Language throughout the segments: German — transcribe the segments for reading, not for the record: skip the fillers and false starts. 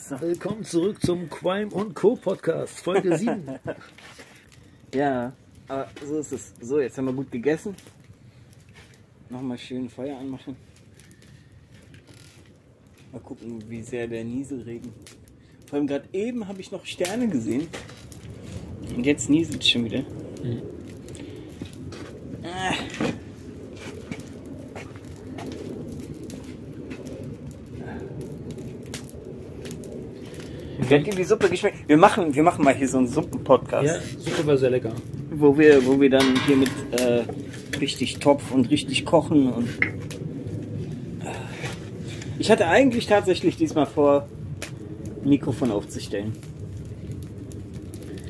So. Willkommen zurück zum Crime & Co. Podcast, Folge 7. Ja, aber so ist es. So, jetzt haben wir gut gegessen. Nochmal schön Feuer anmachen. Mal gucken, wie sehr der Nieselregen. Vor allem gerade eben habe ich noch Sterne gesehen. Und jetzt nieselt es schon wieder. Mhm. Wie hat dir die Suppe geschmeckt? Wir machen mal hier so einen Suppen-Podcast. Ja, Suppe war sehr lecker. Wo wir dann hier mit richtig Topf und richtig kochen. Und ich hatte eigentlich tatsächlich diesmal vor, ein Mikrofon aufzustellen.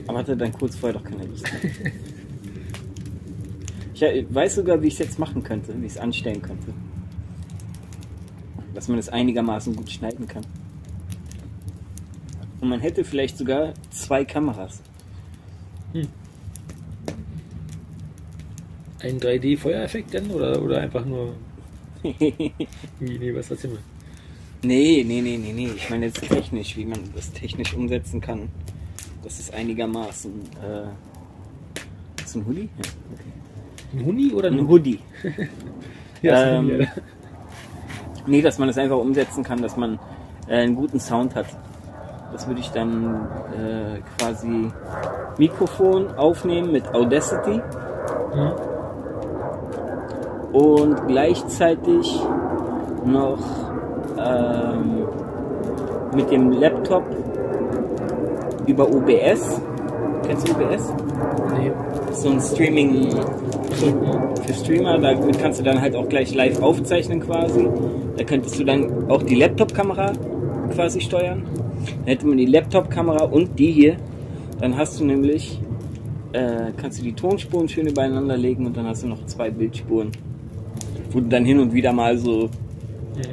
Aber hatte dann kurz vorher doch keine Lust. Ich weiß sogar, wie ich es jetzt machen könnte, wie ich es anstellen könnte. Dass man es einigermaßen gut schneiden kann. Und man hätte vielleicht sogar 2 Kameras. Ein 3D-Feuereffekt denn? Oder einfach nur... Nee, was erzähl mal? Nee. Ich meine jetzt technisch, wie man das technisch umsetzen kann. Das ist einigermaßen... ist ein Hoodie? Ja, okay. Ein Huni oder ein Hoodie? Ja, ist ein Hoodie, Nee, dass man das einfach umsetzen kann, dass man einen guten Sound hat. Das würde ich dann quasi Mikrofon aufnehmen mit Audacity. Und gleichzeitig noch mit dem Laptop über OBS. Kennst du OBS? Nee. So ein Streaming für Streamer. Damit kannst du dann halt auch gleich live aufzeichnen quasi. Da könntest du dann auch die Laptop-Kamera quasi steuern. Dann hätte man die Laptop-Kamera und die hier. Dann hast du nämlich, kannst du die Tonspuren schön übereinander legen und dann hast du noch 2 Bildspuren, wo du dann hin und wieder mal so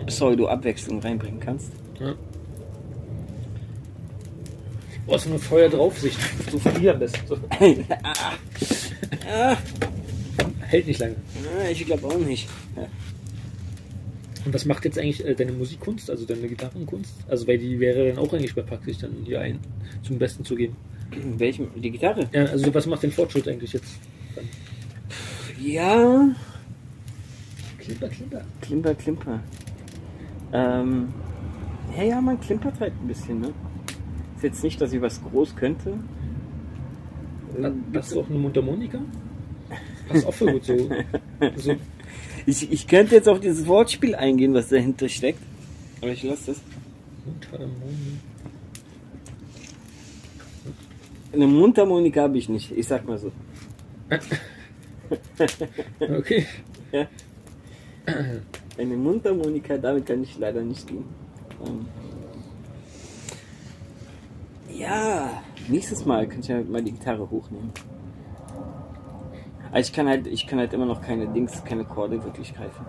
Pseudo-Abwechslung reinbringen kannst. Ja. Oh, so eine Feuer-Draufsicht. So viel am besten. So. Hält nicht lange. Ich glaube auch nicht. Ja. Und was macht jetzt eigentlich deine Musikkunst, also deine Gitarrenkunst? Also weil die wäre dann auch eigentlich mal praktisch, dann hier einen zum Besten zu geben. Welchem? Die Gitarre? Ja, also was macht den Fortschritt eigentlich jetzt? Ja. Klimper. Ja, man klimpert halt ein bisschen, ne? Ist jetzt nicht, dass ich was groß könnte. Hast du auch eine Mundharmonika? Passt auch voll gut so. Ich könnte jetzt auf dieses Wortspiel eingehen, was dahinter steckt. Aber ich lasse das. Eine Mundharmonika habe ich nicht, ich sag mal so. Okay. Ja. Eine Mundharmonika, damit kann ich leider nicht dienen. Ja, nächstes Mal kann ich ja mal die Gitarre hochnehmen. Aber ich kann halt immer noch keine Chorde wirklich greifen.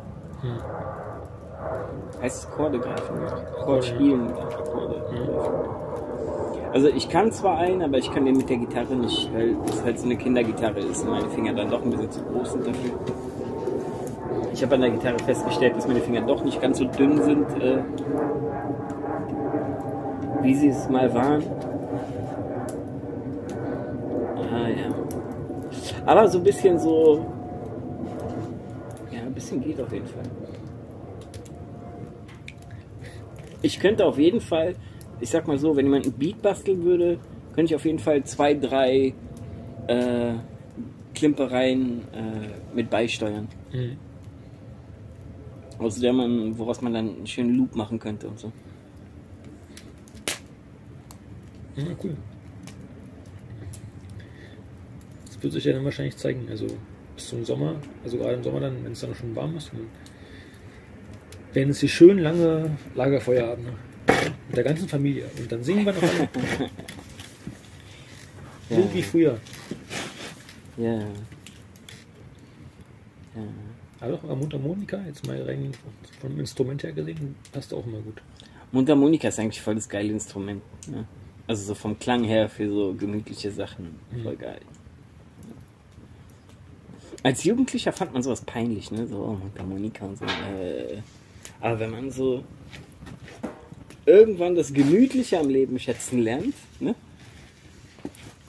Heißt es Chorde greifen? Chord spielen, Akkorde greifen. Also ich kann zwar aber ich kann den mit der Gitarre nicht, weil es halt so eine Kindergitarre ist und meine Finger dann doch ein bisschen zu groß sind dafür. Ich habe an der Gitarre festgestellt, dass meine Finger doch nicht ganz so dünn sind, wie sie es mal waren. Ja. Aber so ein bisschen ein bisschen geht auf jeden Fall. Ich könnte auf jeden Fall, ich sag mal so, wenn jemand ein Beat basteln würde, könnte ich auf jeden Fall 2, 3 Klimpereien mit beisteuern. Woraus man dann einen schönen Loop machen könnte und so. Ja, cool. Das wird sich ja dann wahrscheinlich zeigen, also bis zum Sommer, also gerade im Sommer dann, wenn es dann schon warm ist, werden es hier schön lange Lagerfeuer haben, ne? Mit der ganzen Familie. Und dann singen wir noch alle. So wie früher. Ja. Aber auch Mundharmonika, jetzt mal rein vom Instrument her gesehen, passt auch immer gut. Mundharmonika ist eigentlich voll das geile Instrument. Ne? Also so vom Klang her für so gemütliche Sachen. Voll geil. Als Jugendlicher fand man sowas peinlich, ne? So Mundharmonika und so. Aber wenn man so irgendwann das Gemütliche am Leben schätzen lernt. Ne?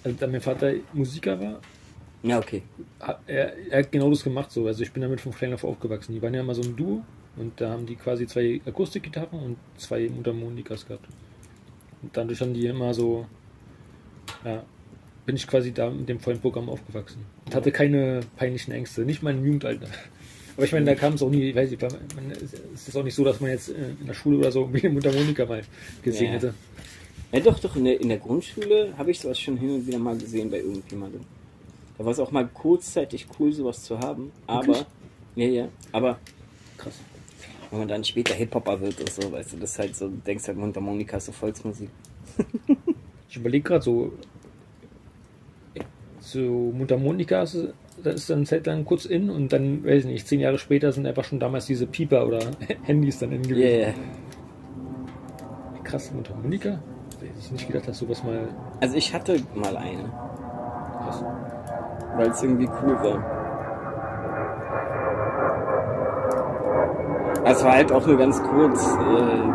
Also, da mein Vater Musiker war, Ja, okay. er hat genau das gemacht so. Also ich bin damit von klein auf aufgewachsen. Die waren ja immer so ein Duo und da haben die quasi 2 Akustikgitarren und 2 Mundharmonikas gehabt. Und dadurch haben die immer so, ja, bin ich quasi da mit dem vollen Programm aufgewachsen. Und hatte keine peinlichen Ängste, nicht mal im Jugendalter. Aber ich meine, da kam es auch nie, ich weiß nicht, es ist auch nicht so, dass man jetzt in der Schule oder so wie eine Mundharmonika mal gesehen hätte. Ja, doch, in der Grundschule habe ich sowas schon hin und wieder mal gesehen bei irgendjemandem. Da war es auch mal kurzzeitig cool, sowas zu haben, aber, aber Krass. wenn man dann später Hip-Hopper wird oder so, weißt du, das ist halt so, du denkst halt, Mundharmonika ist so Volksmusik. Ich überlege gerade so Mundharmonika, das ist dann eine Zeit lang kurz in und dann, weiß ich nicht, 10 Jahre später sind einfach schon damals diese Pieper oder Handys dann in gewesen. Yeah. Krass, Mundharmonika? Hätte ich nicht gedacht, dass sowas mal... Also ich hatte mal eine, Krass. weil es irgendwie cool war. Es war halt auch nur ganz kurz in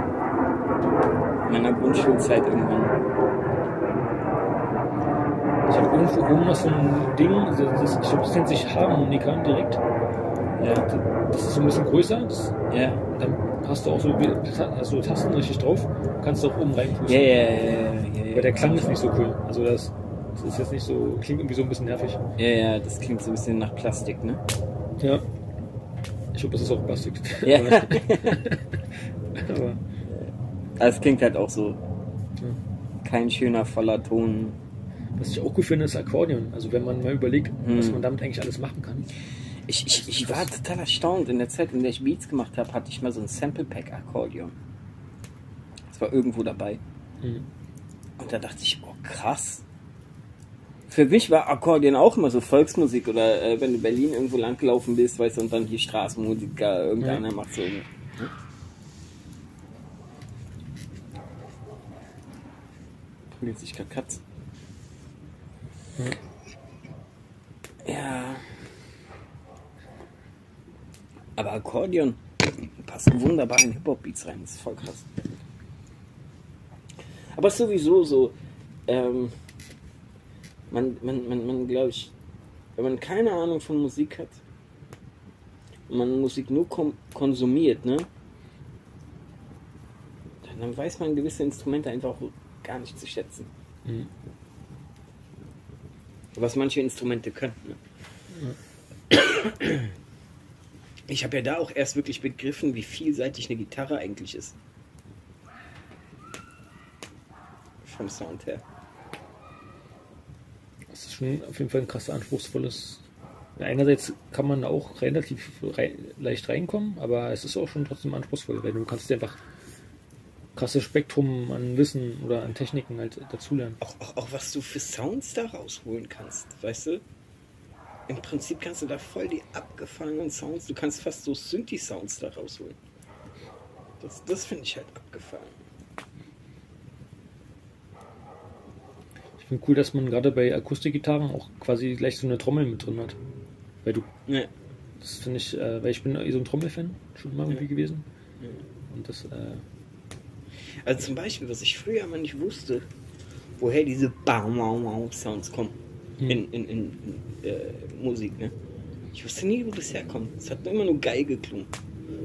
meiner Grundschulzeit irgendwann. Ich habe irgendwo oben noch so ein Ding, ich glaube, das nennt sich Harmonika direkt. Ja. Das ist so ein bisschen größer. Ja. Dann hast du auch so Tasten richtig drauf. Kannst du auch oben reinpusten. Ja. Aber der Klang ist nicht so cool. Also das ist jetzt nicht so, klingt irgendwie so ein bisschen nervig. Ja, das klingt so ein bisschen nach Plastik, ne? Ja. Ich glaube, das ist auch Plastik. Ja. Aber Es klingt halt auch so. Kein schöner, voller Ton. was ich auch cool finde, ist Akkordeon. Also wenn man mal überlegt, was man damit eigentlich alles machen kann. Ich war total erstaunt. In der Zeit, in der ich Beats gemacht habe, hatte ich mal so ein Sample-Pack-Akkordeon. Das war irgendwo dabei. Und da dachte ich, oh krass. Für mich war Akkordeon auch immer so Volksmusik oder wenn du in Berlin irgendwo langgelaufen bist, weißt du, und dann hier Straßenmusiker, irgendeiner macht so. Prügelt sich gerade Katz. Ja. Aber Akkordeon passt wunderbar in Hip-Hop-Beats rein, das ist voll krass. Aber sowieso so, man glaube ich, wenn man keine Ahnung von Musik hat, und man Musik nur konsumiert, ne, dann weiß man gewisse Instrumente einfach auch gar nicht zu schätzen. Was manche Instrumente können. Ne? Ich habe ja da auch erst wirklich begriffen, wie vielseitig eine Gitarre eigentlich ist. Vom Sound her. Das ist schon auf jeden Fall ein krass anspruchsvolles. Einerseits kann man auch relativ leicht reinkommen, aber es ist auch schon trotzdem anspruchsvoll, weil du kannst dir einfach krasses Spektrum an Wissen oder an Techniken halt dazulernen. Auch was du für Sounds da rausholen kannst, weißt du? Im Prinzip kannst du da voll die abgefahrenen Sounds, du kannst fast so Synthi-Sounds da rausholen. Das finde ich halt abgefahren. Ich finde cool, dass man gerade bei Akustikgitarren auch quasi gleich so eine Trommel mit drin hat. Weil du. Ja. Das finde ich, weil ich bin so ein Trommelfan schon mal irgendwie gewesen. Ja. Und das. Also zum Beispiel, was ich früher mal nicht wusste, woher diese Sounds kommen in Musik, ne? Ich wusste nie, wo das herkommt. Es hat immer nur geil geklungen.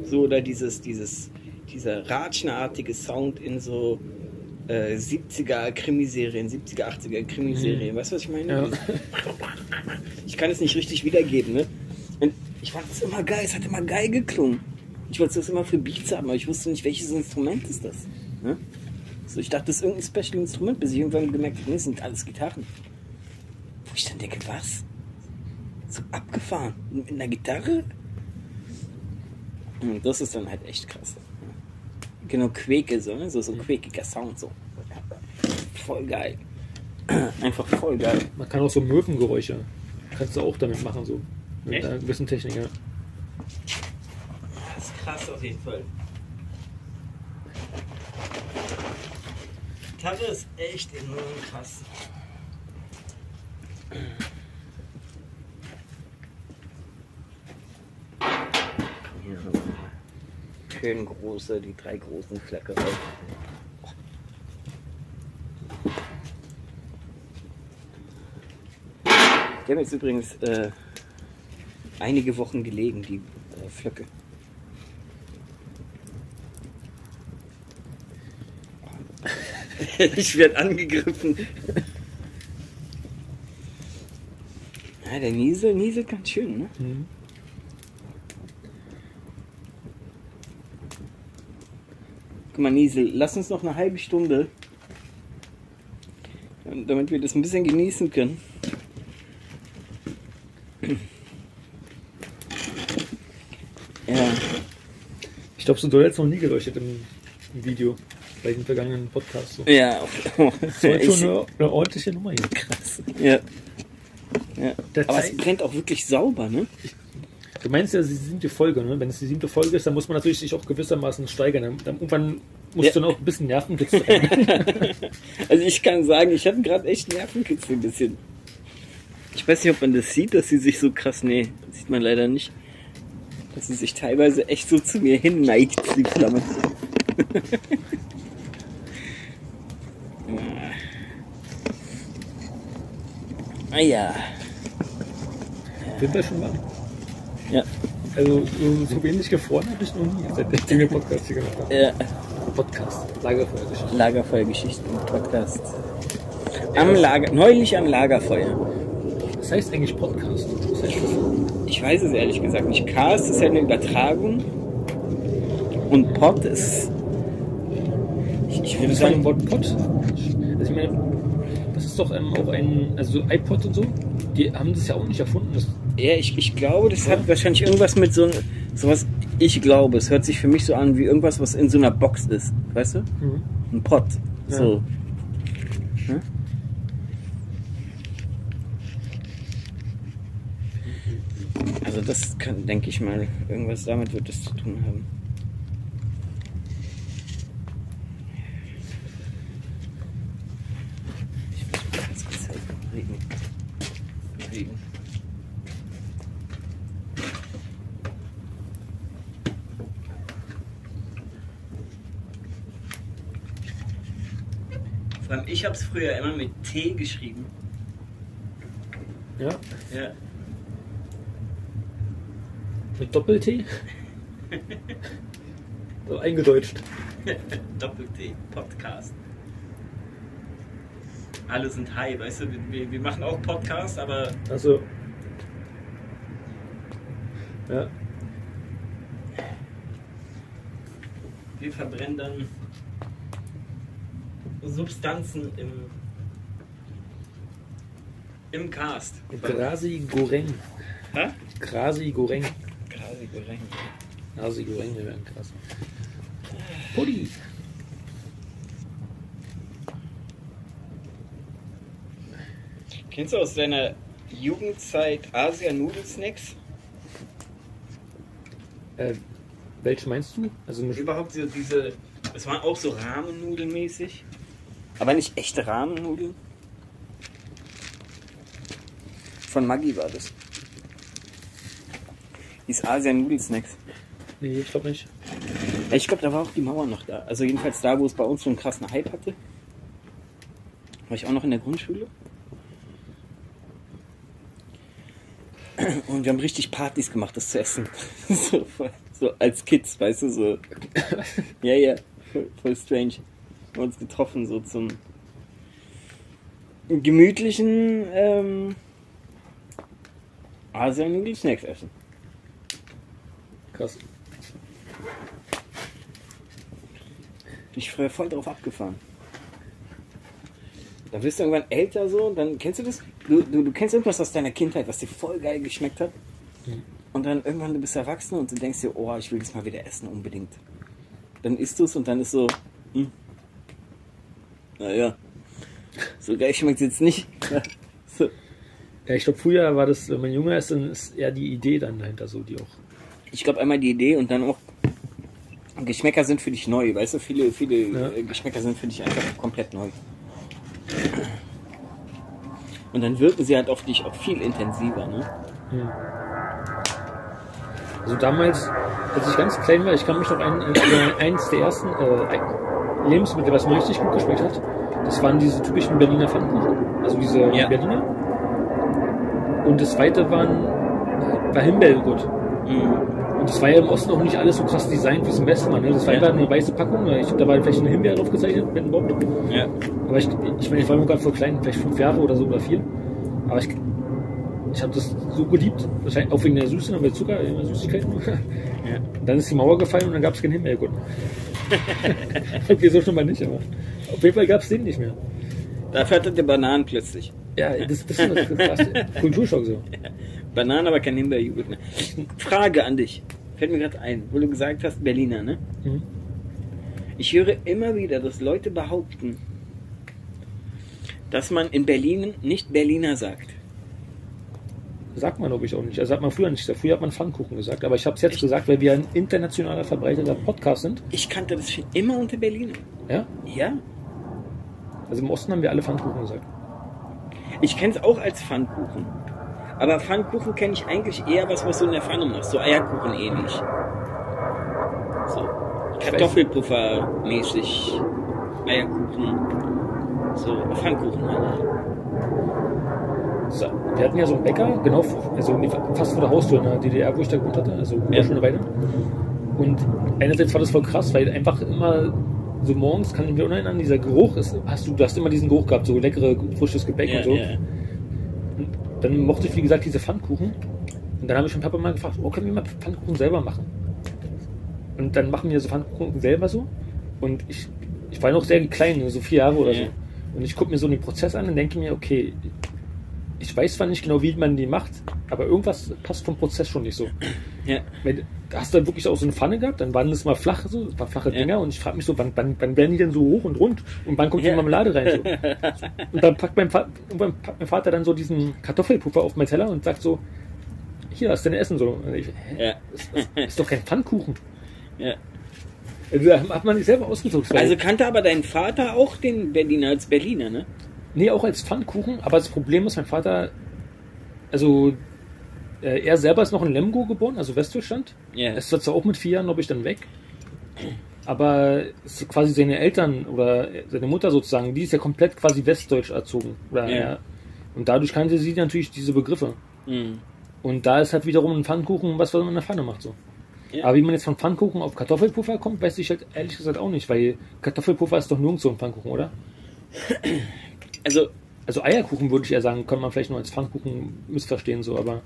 So, oder dieser ratschenartige Sound in so 70er Krimiserien, 70er, 80er Krimiserien. Weißt du, was ich meine? Ja. Ich kann es nicht richtig wiedergeben, ne? Und ich fand das immer geil, es hat immer geil geklungen. Ich wollte das immer für Beats haben, aber ich wusste nicht, welches Instrument ist das. Ne? So, ich dachte, das ist irgendein Special-Instrument, bis ich irgendwann gemerkt habe, nee, das sind alles Gitarren. Wo ich dann denke, was? So abgefahren? Mit einer Gitarre? Und das ist dann halt echt krass. Genau, Quäke, so ein quäkiger Sound, so. Voll geil. Einfach voll geil. Man kann auch so Möwengeräusche. Kannst du auch damit machen, so. Mit Echt? einer gewissen Technik, ja. Das ist krass auf jeden Fall. Gitarre ist echt enorm krass. Hier so schön große, die 3 großen Flecke. Die haben jetzt übrigens einige Wochen gelegen, die Flöcke. Ich werde angegriffen. Ja, der nieselt ganz schön, ne? Mhm. Guck mal, Niesel, lass uns noch eine halbe Stunde, damit wir das ein bisschen genießen können. Ja. Ich glaube, so doll hat es noch nie geleuchtet im Video. Vielleicht im vergangenen Podcast. So. Ja, Das war schon eine ordentliche Nummer hier. krass. Ja. Ja. Der Aber es Zeit- brennt auch wirklich sauber, ne? Du meinst ja die 7. Folge, ne? Wenn es die 7. Folge ist, dann muss man natürlich sich auch gewissermaßen steigern. Dann irgendwann musst du noch ein bisschen Nervenkitzel haben. Also ich kann sagen, ich hatte gerade echt Nervenkitzel ein bisschen. Ich weiß nicht, ob man das sieht, dass sie sich so krass, nee, das sieht man leider nicht. Dass sie sich teilweise echt so zu mir hin neigt, die Flamme. Ah ja. Sind wir schon warm? Ja. Also so wenig gefroren habe ich noch nie, seitdem wir Podcast hier gemacht haben. Ja. Podcast, Lagerfeuergeschichte. Lagerfeuergeschichten Podcast. Neulich am Lagerfeuer. Das heißt eigentlich Podcast. Was heißt das? Ich weiß es ehrlich gesagt nicht. Cast ist ja eine Übertragung und Pod ist. Ich würde Das war ein sagen, Wort Pod. Also ich meine, das ist doch auch ein, also so iPod und so, die haben das ja auch nicht erfunden. Das, ja, ich glaube, das hat wahrscheinlich irgendwas mit sowas. Ich glaube, es hört sich für mich so an wie irgendwas, was in so einer Box ist. Weißt du? Ein Pod. Ja. So. Hm? Also das kann, denke ich mal, irgendwas damit wird es zu tun haben. Ich muss mich ganz kurz regen. Vor allem, ich habe es früher immer mit T geschrieben. ja, Ja. mit Doppel-T. So eingedeutscht. Doppel-T, Podcast. Alle sind high, weißt du, wir machen auch Podcast, aber Also. Ja. wir verbrennen dann Substanzen im Cast. Grasi Goreng. Hä? Grasi Goreng. Grasi Goreng. Grasi Goreng, wir werden krass. Puddi. Kennst du aus deiner Jugendzeit Asia-Nudelsnacks? Welche meinst du? Also eine Überhaupt so diese, das waren auch so Rahmennudeln mäßig, aber nicht echte Rahmennudeln. Von Maggi war das. Hieß Asia-Nudelsnacks. Nee, ich glaube nicht. Ich glaube, da war auch die Mauer noch da. Also jedenfalls da, wo es bei uns so einen krassen Hype hatte. War ich auch noch in der Grundschule. Und wir haben richtig Partys gemacht, das zu essen. so als Kids, weißt du, so. Ja, voll strange. Wir haben uns getroffen, so zum gemütlichen Asia-Nudel-Snacks essen. Krass. Bin ich früher voll drauf abgefahren. Da wirst du irgendwann älter so und dann kennst du das? Du kennst irgendwas aus deiner Kindheit, was dir voll geil geschmeckt hat. Und dann irgendwann du bist erwachsen und du denkst dir, oh, ich will das mal wieder essen, unbedingt. Dann isst du es und dann ist so, naja, so geil schmeckt es jetzt nicht. So. Ja, ich glaube, früher war das, wenn man jünger ist, dann ist eher die Idee dann dahinter so, die auch. Ich glaube einmal die Idee und dann auch Geschmäcker sind für dich neu, weißt du, viele Ja. Geschmäcker sind für dich einfach komplett neu. Und dann wirken sie halt auf dich auch viel intensiver, ne? Also damals, als ich ganz klein war, ich kann mich noch an eins der ersten Lebensmittel, was mir richtig gut geschmeckt hat, das waren diese typischen Berliner Pfannkuchen. Also diese Ja. Berliner. Und das zweite war Himbeerjoghurt. Und das war ja im Osten auch nicht alles so krass designt wie es im Westen war. Ne? Das war einfach eine weiße Packung. Da war vielleicht eine Himbeere drauf gezeichnet, wenn überhaupt. Ja. Aber ich meine, ich war noch gerade voll klein, vielleicht 5 Jahre oder so oder 4. Aber ich habe das so geliebt. Wahrscheinlich auch wegen der Süße, weil Zucker, immer Süßigkeiten. Ja. Dann ist die Mauer gefallen und dann gab es kein Himbeerjoghurt. Okay, so schon mal nicht, aber auf jeden Fall gab es den nicht mehr. Dafür hatte der Bananen plötzlich. Ja, das ist das krasse Kulturschock so. Ja. Bananen, aber kein Himbeerjoghurt mehr. Frage an dich. Fällt mir gerade ein, wo du gesagt hast, Berliner, ne? Mhm. Ich höre immer wieder, dass Leute behaupten, dass man in Berlin nicht Berliner sagt. Sagt man, glaube ich, auch nicht. Also hat man früher nicht gesagt. Früher hat man Pfannkuchen gesagt. Aber ich habe es jetzt gesagt, weil wir ein internationaler verbreiteter Podcast sind. Ich kannte das schon immer unter Berliner. Ja? Ja? Also im Osten haben wir alle Pfannkuchen gesagt. Ich kenne es auch als Pfannkuchen. Aber Pfannkuchen kenne ich eigentlich eher was du in der Pfanne machst. So Eierkuchen ähnlich. So Kartoffelpuffer-mäßig. Eierkuchen. So Pfannkuchen. So, wir hatten ja so einen Bäcker, genau, also fast vor der Haustür in der DDR, wo ich da gewohnt hatte, also schon eine Weile. Und einerseits war das voll krass, weil einfach immer so morgens, kann ich mir erinnern, dieser Geruch, du hast immer diesen Geruch gehabt, so leckere, frisches Gebäck und so. Ja. Und dann mochte ich, wie gesagt, diese Pfannkuchen. Und dann habe ich meinen Papa mal gefragt, können wir mal Pfannkuchen selber machen? Und dann machen wir so Pfannkuchen selber so. Und ich war noch sehr klein, so 4 Jahre oder so. Und ich gucke mir so den Prozess an und denke mir, okay, ich weiß zwar nicht genau, wie man die macht, aber irgendwas passt vom Prozess schon nicht so. Ja. Da hast du dann wirklich auch so eine Pfanne gehabt, dann waren das mal flache Dinger und ich frage mich so, wann werden die denn so hoch und rund und wann kommt die Marmelade rein? So. Und dann packt mein Vater dann so diesen Kartoffelpuffer auf meinen Teller und sagt so, hier hast du dein Essen so. Und ich, das ist doch kein Pfannkuchen. Ja. Also, da hat man sich selber ausgedrückt. Also kannte aber dein Vater auch den Berliner als Berliner, ne? Nee, auch als Pfannkuchen, aber das Problem ist, mein Vater, also er selber ist noch in Lemgo geboren, also Westdeutschland. Yeah. Es war zwar auch mit 4 Jahren, glaube ich, dann weg. Aber es ist quasi seine Eltern oder seine Mutter sozusagen, die ist ja komplett quasi westdeutsch erzogen. Und dadurch kannte sie natürlich diese Begriffe. Mm. Und da ist halt wiederum ein Pfannkuchen, was man in der Pfanne macht so. Yeah. Aber wie man jetzt von Pfannkuchen auf Kartoffelpuffer kommt, weiß ich halt ehrlich gesagt auch nicht, weil Kartoffelpuffer ist doch nirgendwo ein Pfannkuchen, oder? Also Eierkuchen würde ich eher sagen, kann man vielleicht nur als Pfannkuchen missverstehen, so, aber...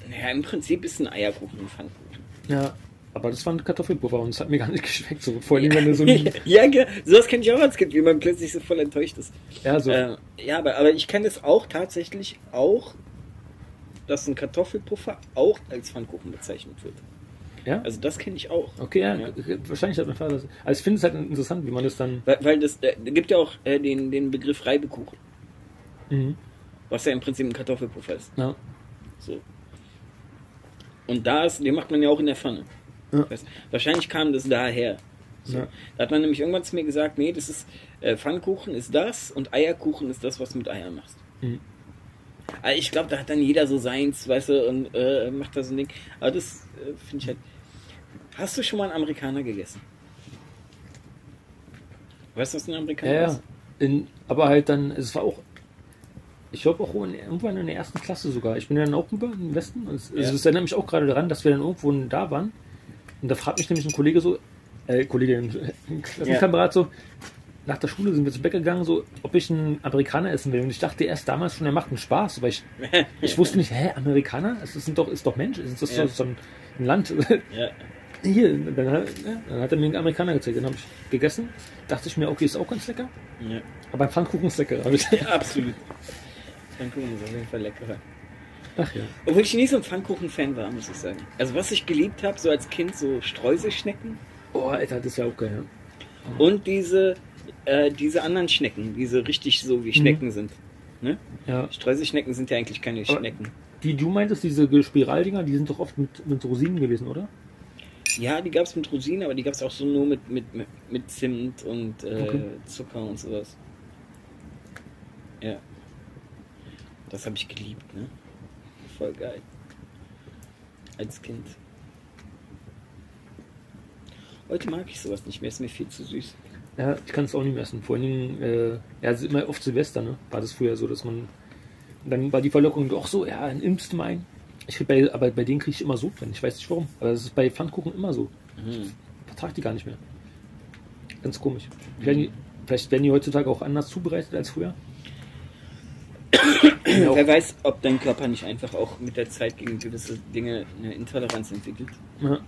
Naja, im Prinzip ist ein Eierkuchen ein Pfannkuchen. Ja, aber das war ein Kartoffelpuffer und es hat mir gar nicht geschmeckt, so, vor allem wenn du so... Ja, sowas kenne ich auch als Kind, wie man plötzlich so voll enttäuscht ist. Ja, so. Ja, aber ich kenne es auch tatsächlich auch, dass ein Kartoffelpuffer auch als Pfannkuchen bezeichnet wird. Ja? Also das kenne ich auch. Okay, ja. Wahrscheinlich hat mein Vater das... Also ich finde es halt interessant, wie man das dann... Weil das gibt ja auch den Begriff Reibekuchen. Mhm. Was ja im Prinzip ein Kartoffelpuffer ist. Ja. So. Und den macht man ja auch in der Pfanne. Ja. Wahrscheinlich kam das daher. So. Ja. Da hat man nämlich irgendwann zu mir gesagt, nee, das ist Pfannkuchen ist das und Eierkuchen ist das, was du mit Eiern machst. Mhm. Also ich glaube, da hat dann jeder so seins, weißt du, und macht da so ein Ding. Aber das finde ich halt... Hast du schon mal einen Amerikaner gegessen? Weißt du, was ein Amerikaner ist? Ja, aber halt dann, es war auch... Ich glaube auch irgendwann in der 1. Klasse sogar. Ich bin dann auch rüber im Westen. Also das erinnert mich auch gerade daran, dass wir dann irgendwo da waren. Und da fragt mich nämlich ein Kollege so, ein Klassenkamerad so, nach der Schule sind wir zum Bäcker gegangen, so, ob ich einen Amerikaner essen will. Und ich dachte erst damals schon, er macht einen Spaß. Aber ich wusste nicht, Amerikaner? Ist doch Mensch. Ist das so ein Land? Ja. Hier, dann hat er mir einen Amerikaner gezeigt. Dann habe ich gegessen. Dachte ich mir, okay, ist auch ganz lecker. Ja. Aber ein Pfannkuchen ist lecker. Ja, absolut. Pfannkuchen ist auf jeden Fall leckerer. Ach ja. Obwohl ich nie so ein Pfannkuchen-Fan war, muss ich sagen. Also was ich geliebt habe, so als Kind, so Streuselschnecken. Oh, Alter, das ist ja auch geil. Ja. Und diese anderen Schnecken, diese richtig so wie Schnecken sind. Ne? Ja. Streuselschnecken sind ja eigentlich keine Schnecken. Die du meintest, diese Spiraldinger, die sind doch oft mit Rosinen gewesen, oder? Ja, die gab es mit Rosinen, aber die gab es auch so nur mit Zimt und Zucker und sowas. Ja. Das habe ich geliebt, ne? Voll geil. Als Kind. Heute mag ich sowas nicht mehr, ist mir viel zu süß. Ja, ich kann es auch nicht mehr essen. Vor allen Dingen, es ist immer oft Silvester, ne? War das früher so, dass man Dann war die Verlockung doch so, ja, dann impfst du mal ein. Aber bei denen kriege ich immer Sodbrennen. Ich weiß nicht warum. Aber das ist bei Pfannkuchen immer so. Ich vertrage die gar nicht mehr. Ganz komisch. Vielleicht werden die heutzutage auch anders zubereitet als früher. Wer weiß, ob dein Körper nicht einfach auch mit der Zeit gegen gewisse Dinge eine Intoleranz entwickelt. Ja. Der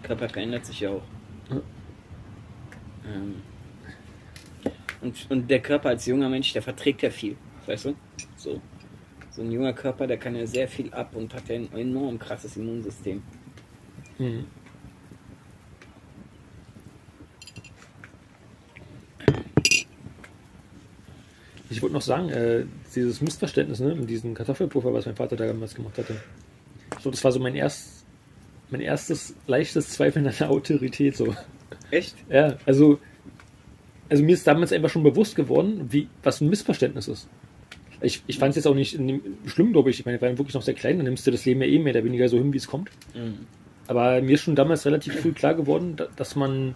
Körper verändert sich ja auch. Ja. Und der Körper als junger Mensch, der verträgt ja viel. Weißt du? So ein junger Körper, der kann ja sehr viel ab und hat ja ein enorm krasses Immunsystem. Mhm. Ich wollte noch sagen, dieses Missverständnis, ne, mit diesem Kartoffelpuffer, was mein Vater da damals gemacht hatte. So, das war so mein erstes leichtes Zweifeln an der Autorität. So. Echt? Ja, also mir ist damals einfach schon bewusst geworden, was ein Missverständnis ist. Ich fand es jetzt auch nicht schlimm, glaube ich. Ich meine, wir waren wirklich noch sehr klein, dann nimmst du das Leben ja eh mehr oder weniger so hin, wie es kommt. Mhm. Aber mir ist schon damals relativ früh klar geworden, dass man...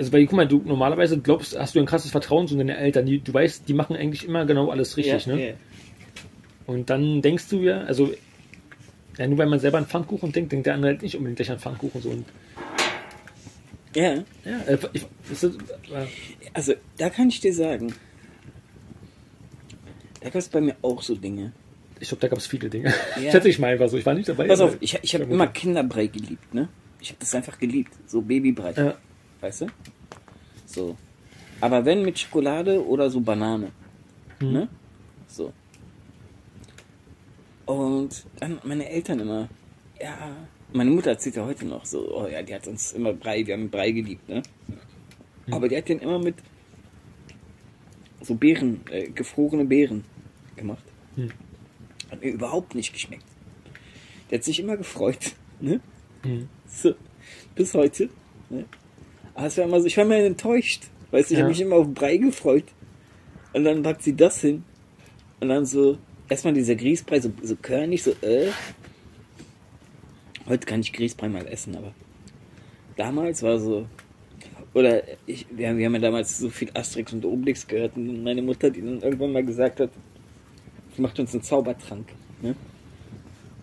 Also, weil, guck mal, du normalerweise hast du ein krasses Vertrauen zu deinen Eltern. Du weißt, die machen eigentlich immer genau alles richtig, ja, ne? Yeah. Und dann denkst du ja, also, ja, nur weil man selber an Pfannkuchen denkt der andere halt nicht unbedingt gleich an Pfannkuchen. So. Und ja. Also, da kann ich dir sagen, da gab es bei mir auch so Dinge. Ich glaube, da gab es viele Dinge. Ja. Schätze ich mal einfach so. Ich war nicht dabei. Pass auf, ich habe immer Kinderbrei geliebt, ne? Ich habe das einfach geliebt. So Babybrei. Ja. Weißt du? So. Aber wenn mit Schokolade oder so Banane. Ne? So. Und dann meine Eltern immer, ja, meine Mutter erzählt ja heute noch so, oh ja, die hat uns immer wir haben Brei geliebt, ne? Aber die hat den immer mit so Beeren, gefrorene Beeren gemacht. Hat mir überhaupt nicht geschmeckt. Der hat sich immer gefreut, ne? So, bis heute, ne? Aber es war immer so, ich war immer enttäuscht, weißt du, ich habe mich immer auf Brei gefreut. Und dann packt sie das hin und dann so, erstmal dieser Grießbrei, so körnig, so, Heute kann ich Grießbrei mal essen, aber damals war so, oder wir haben ja damals so viel Asterix und Obelix gehört und meine Mutter, die dann irgendwann mal gesagt hat, sie macht uns einen Zaubertrank, ne?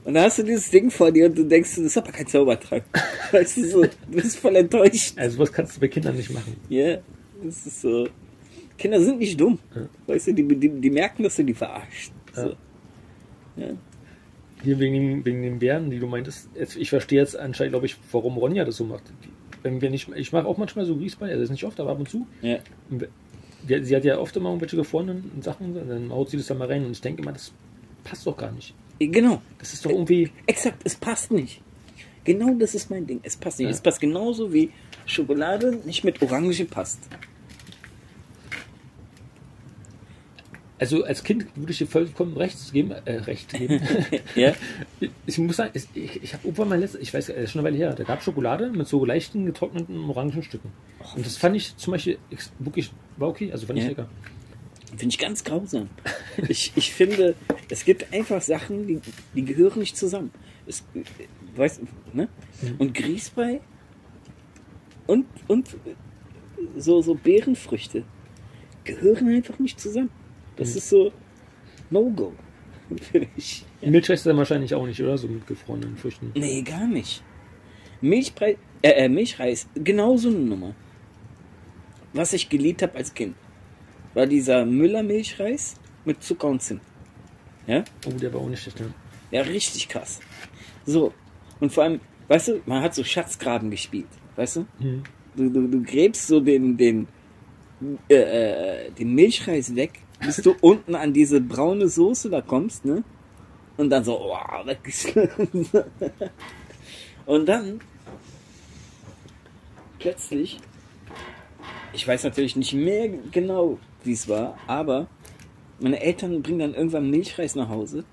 Und da hast du dieses Ding vor dir und du denkst, das ist aber kein Zaubertrank. Weißt du, so, du bist voll enttäuscht. Also was kannst du bei Kindern nicht machen. Ja, yeah, das ist so. Kinder sind nicht dumm. Ja. Weißt du, die merken, dass du die verarscht. So. Ja. Hier wegen den Bären, die du meintest, ich verstehe jetzt anscheinend, glaube ich, warum Ronja das so macht. Ich mache auch manchmal so Grießbrei, also das ist nicht oft, aber ab und zu. Ja. Sie hat ja oft immer irgendwelche gefrorenen Sachen, und dann haut sie das da mal rein und ich denke immer, das passt doch gar nicht. Genau. Das ist doch irgendwie... Exakt, es passt nicht. Genau das ist mein Ding. Es passt nicht. Ja. Es passt genauso wie Schokolade nicht mit Orange passt. Also als Kind würde ich dir vollkommen recht geben. Ja? Ich muss sagen, ich habe irgendwann mal ich weiß, schon eine Weile her, da gab es Schokolade mit so leichten getrockneten Orangenstücken. Und das fand ich zum Beispiel wirklich, war okay, also fand ich lecker. Finde ich ganz grausam. Ich finde, es gibt einfach Sachen, die gehören nicht zusammen. Weißt du, ne? Und Grießbrei und so Beerenfrüchte gehören einfach nicht zusammen. Das ist so No-Go. Milchreis dann wahrscheinlich auch nicht, oder? So mit gefrorenen Früchten. Nee, gar nicht. Milchreis, genauso eine Nummer. Was ich geliebt habe als Kind, war dieser Müller-Milchreis mit Zucker und Zimt. Ja? Oh, der war auch nicht schlecht, ne? Ja, richtig krass. So, und vor allem, weißt du, man hat so Schatzgraben gespielt, weißt du? Du gräbst so den Milchreis weg, bis du unten an diese braune Soße da kommst, ne? Und dann so, oh, weggeschlagen. Und dann plötzlich, ich weiß natürlich nicht mehr genau, wie es war, aber meine Eltern bringen dann irgendwann Milchreis nach Hause,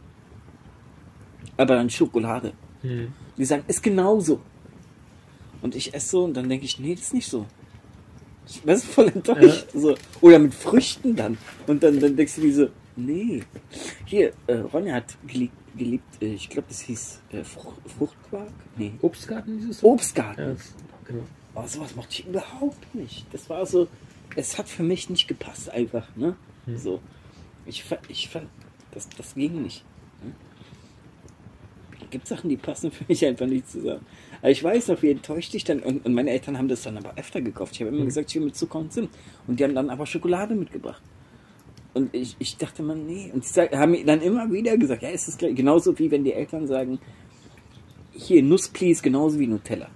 aber dann Schokolade. Die sagen, ist genauso. Und ich esse so und dann denke ich, nee, das ist nicht so. Ich bin voll enttäuscht. Ja. So. Oder mit Früchten dann. Und dann denkst du dir so, nee. Hier, Ronja hat geliebt, ich glaube, das hieß Fruchtquark? Nee. Obstgarten dieses? Obstgarten. Ja, genau. Aber sowas mochte ich überhaupt nicht. Das war so, es hat für mich nicht gepasst einfach, ne? So. Ich fand das ging nicht. Es gibt Sachen, die passen für mich einfach nicht zusammen. Aber ich weiß noch, wie enttäuscht ich dann, und meine Eltern haben das dann aber öfter gekauft. Ich habe immer gesagt, ich will mit Zucker und Zimt. Und die haben dann aber Schokolade mitgebracht. Und ich dachte mir, nee. Und die haben mir dann immer wieder gesagt, ja, ist das gleich. Genauso wie wenn die Eltern sagen, hier, Nusspli ist genauso wie Nutella.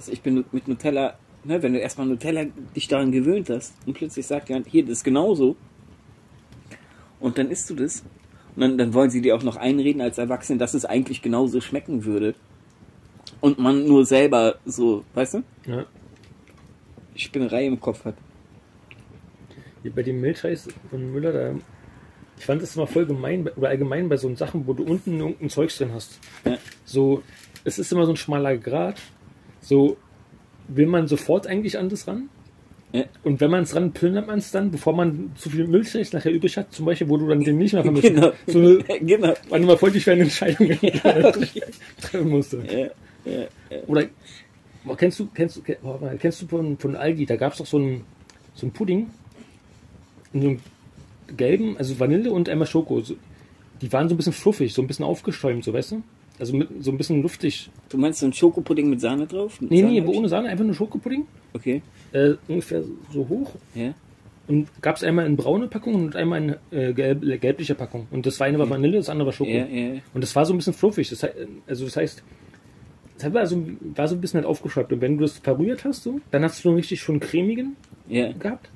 Ich bin mit Nutella, ne, wenn du erstmal Nutella dich daran gewöhnt hast und plötzlich sagt jemand, hier, das ist genauso. Und dann isst du das. Und dann wollen sie dir auch noch einreden als Erwachsene, dass es eigentlich genauso schmecken würde. Und man nur selber so, weißt du? Ja. Die Spinnerei im Kopf hat. Bei dem Milchreis von Müller, ich fand das immer voll gemein, oder allgemein bei so Sachen, wo du unten irgendein Zeugs drin hast. Ja. So, es ist immer so ein schmaler Grat. So, will man sofort eigentlich an das ran? Ja. Und wenn man es ran plündert man es dann, bevor man zu viel Milchreis nachher übrig hat, zum Beispiel, wo du dann den nicht mehr vermisst. Genau. So eine, Genau. war immer voll die schwere Entscheidung, die ich treffen musste. Ja. Oder kennst du von Aldi, da gab es doch so ein Pudding in so einem gelben, also Vanille und einmal Schoko. So, die waren so ein bisschen fluffig, so ein bisschen aufgeschäumt, so weißt du? Also mit so ein bisschen luftig. Du meinst so ein Schokopudding mit Sahne drauf? Mit Nee, Sahne aber ohne Sahne, einfach nur Schokopudding. Okay. Ungefähr so hoch. Ja. Und gab es einmal in braune Packung und einmal in gelbliche Packung. Und das eine war Vanille, das andere war Schoko. Ja. Und das war so ein bisschen fluffig. Das heißt, es war so ein bisschen halt aufgeschäumt. Und wenn du das verrührt hast, so, dann hast du so richtig schon cremigen gehabt.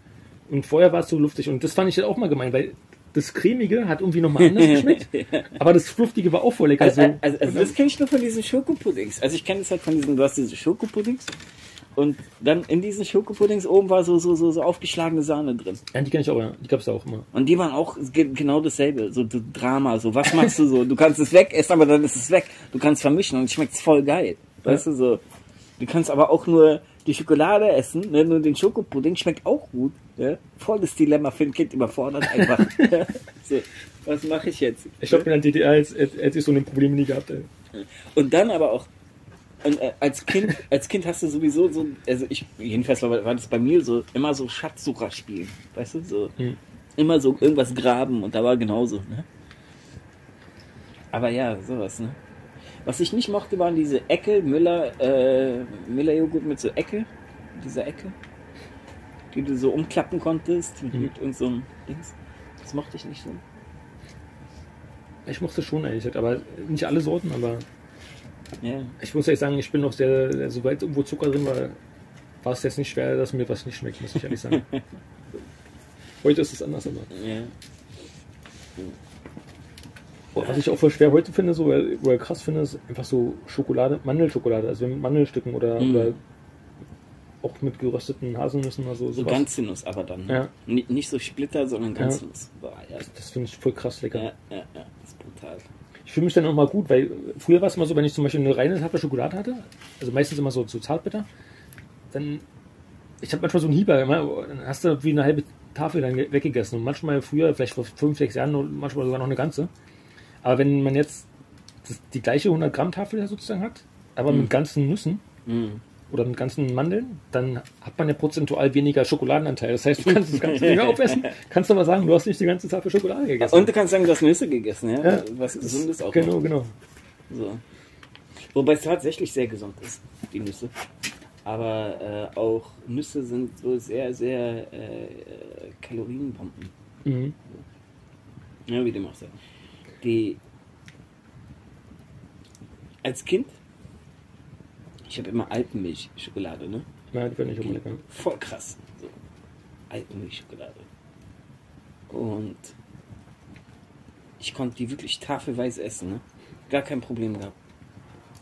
Und vorher war es so luftig. Und das fand ich halt auch mal gemein, weil das Cremige hat irgendwie nochmal anders geschmeckt. Aber das Fluffige war auch voll lecker. Also das kenne ich nur von diesen Schokopuddings. Also ich kenne das halt von diesen, du hast diese Schokopuddings und dann in diesen Schokopuddings oben war so aufgeschlagene Sahne drin. Ja, die kenne ich auch, ja. Die gab es auch immer. Und die waren auch genau dasselbe. So Drama, so was machst du so? Du kannst es wegessen, aber dann ist es weg. Du kannst vermischen und es schmeckt voll geil. Weißt du, so. Du kannst aber auch nur die Schokolade essen, ne? Nur den Schokopudding schmeckt auch gut. Ja? Volles Dilemma für ein Kind, überfordert einfach. So, was mache ich jetzt? Ich glaube, in der DDR hätte ich so ein Problem nie gehabt. Ey. Und dann aber auch, als Kind hast du sowieso so, also jedenfalls war das bei mir so, immer so Schatzsucher spielen. Weißt du, so. Immer so irgendwas graben und da war genauso. Ne? Aber ja, sowas, ne? Was ich nicht mochte, waren diese Müller-Joghurt mit so dieser Ecke, die du so umklappen konntest mit irgend so einem Dings. Das mochte ich nicht so. Ich mochte schon eigentlich, aber nicht alle Sorten, aber ja. Ich muss ehrlich sagen, ich bin noch sehr, sobald irgendwo Zucker drin war es jetzt nicht schwer, dass mir was nicht schmeckt, muss ich ehrlich sagen. Heute ist es anders, aber. Ja. Was ich auch voll schwer heute finde, so, oder krass finde, ist einfach so Schokolade, Mandelschokolade, also mit Mandelstücken oder auch mit gerösteten Haselnüssen oder so. So ganze Nuss aber dann. Ne? Ja. Nicht so Splitter, sondern ganze Nuss. Boah, ja. Das finde ich voll krass lecker. Ja, das ist brutal. Ich fühle mich dann auch mal gut, weil früher war es immer so, wenn ich zum Beispiel eine reine Tafel Schokolade hatte, also meistens immer so zartbitter, dann, ich habe manchmal so einen Hieber, dann hast du wie eine halbe Tafel dann weggegessen und manchmal früher, vielleicht vor 5, 6 Jahren, manchmal sogar noch eine ganze. Aber wenn man jetzt die gleiche 100 Gramm Tafel sozusagen hat, aber mit ganzen Nüssen oder mit ganzen Mandeln, dann hat man ja prozentual weniger Schokoladenanteil. Das heißt, du kannst das ganze Ding aufessen, kannst aber sagen, du hast nicht die ganze Tafel Schokolade gegessen. Und du kannst sagen, du hast Nüsse gegessen, ja? Was Gesundes auch. Genau. So. Wobei es tatsächlich sehr gesund ist, die Nüsse. Aber auch Nüsse sind so sehr, sehr Kalorienbomben. Ja, wie dem auch sei. Als Kind, ich habe immer Alpenmilchschokolade, ne? Ja, die finde ich auch lecker. Voll krass. So. Alpenmilchschokolade. Und ich konnte die wirklich tafelweise essen, ne? Gar kein Problem gehabt.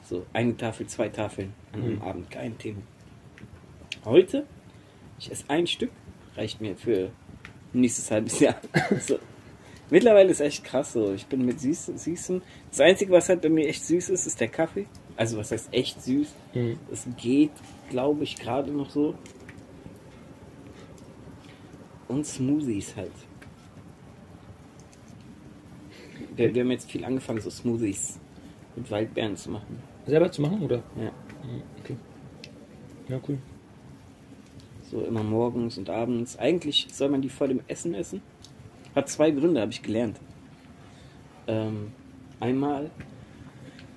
So, eine Tafel, 2 Tafeln an einem Abend, kein Thema. Heute, ich esse ein Stück, reicht mir für nächstes halbes Jahr. So. Mittlerweile ist echt krass so. Ich bin mit Süßem. Das Einzige, was halt bei mir echt süß ist, ist der Kaffee. Also was heißt echt süß? Es geht, glaube ich, gerade noch so. Und Smoothies halt. Wir haben jetzt viel angefangen, so Smoothies mit Waldbeeren zu machen. Selber zu machen, oder? Ja. Okay. Ja, cool. So immer morgens und abends. Eigentlich soll man die vor dem Essen essen. Hat 2 Gründe, habe ich gelernt. Einmal,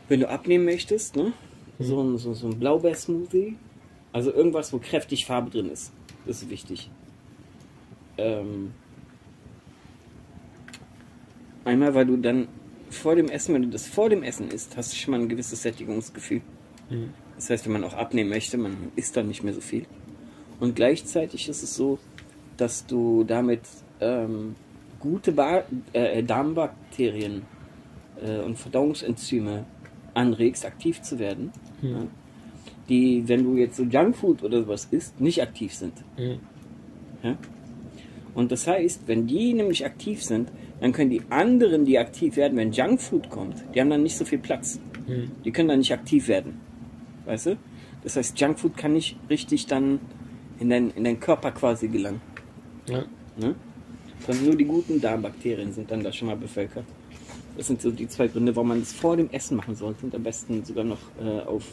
wenn du abnehmen möchtest, ne? So ein Blaubeer-Smoothie, also irgendwas, wo kräftig Farbe drin ist. Das ist wichtig. Einmal, weil du dann vor dem Essen, wenn du das vor dem Essen isst, hast du schon mal ein gewisses Sättigungsgefühl. Das heißt, wenn man auch abnehmen möchte, man isst dann nicht mehr so viel. Und gleichzeitig ist es so, dass du damit gute Darmbakterien und Verdauungsenzyme anregst, aktiv zu werden, ja, die, wenn du jetzt so Junkfood oder sowas isst, nicht aktiv sind. Ja? Und das heißt, wenn die nämlich aktiv sind, dann können die anderen, die aktiv werden, wenn Junkfood kommt, die haben dann nicht so viel Platz. Die können dann nicht aktiv werden. Weißt du? Das heißt, Junkfood kann nicht richtig dann in deinen Körper quasi gelangen. Ja. Ne? Sondern nur die guten Darmbakterien sind dann da schon mal bevölkert. Das sind so die 2 Gründe, warum man das vor dem Essen machen sollte und am besten sogar noch auf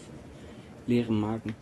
leerem Magen.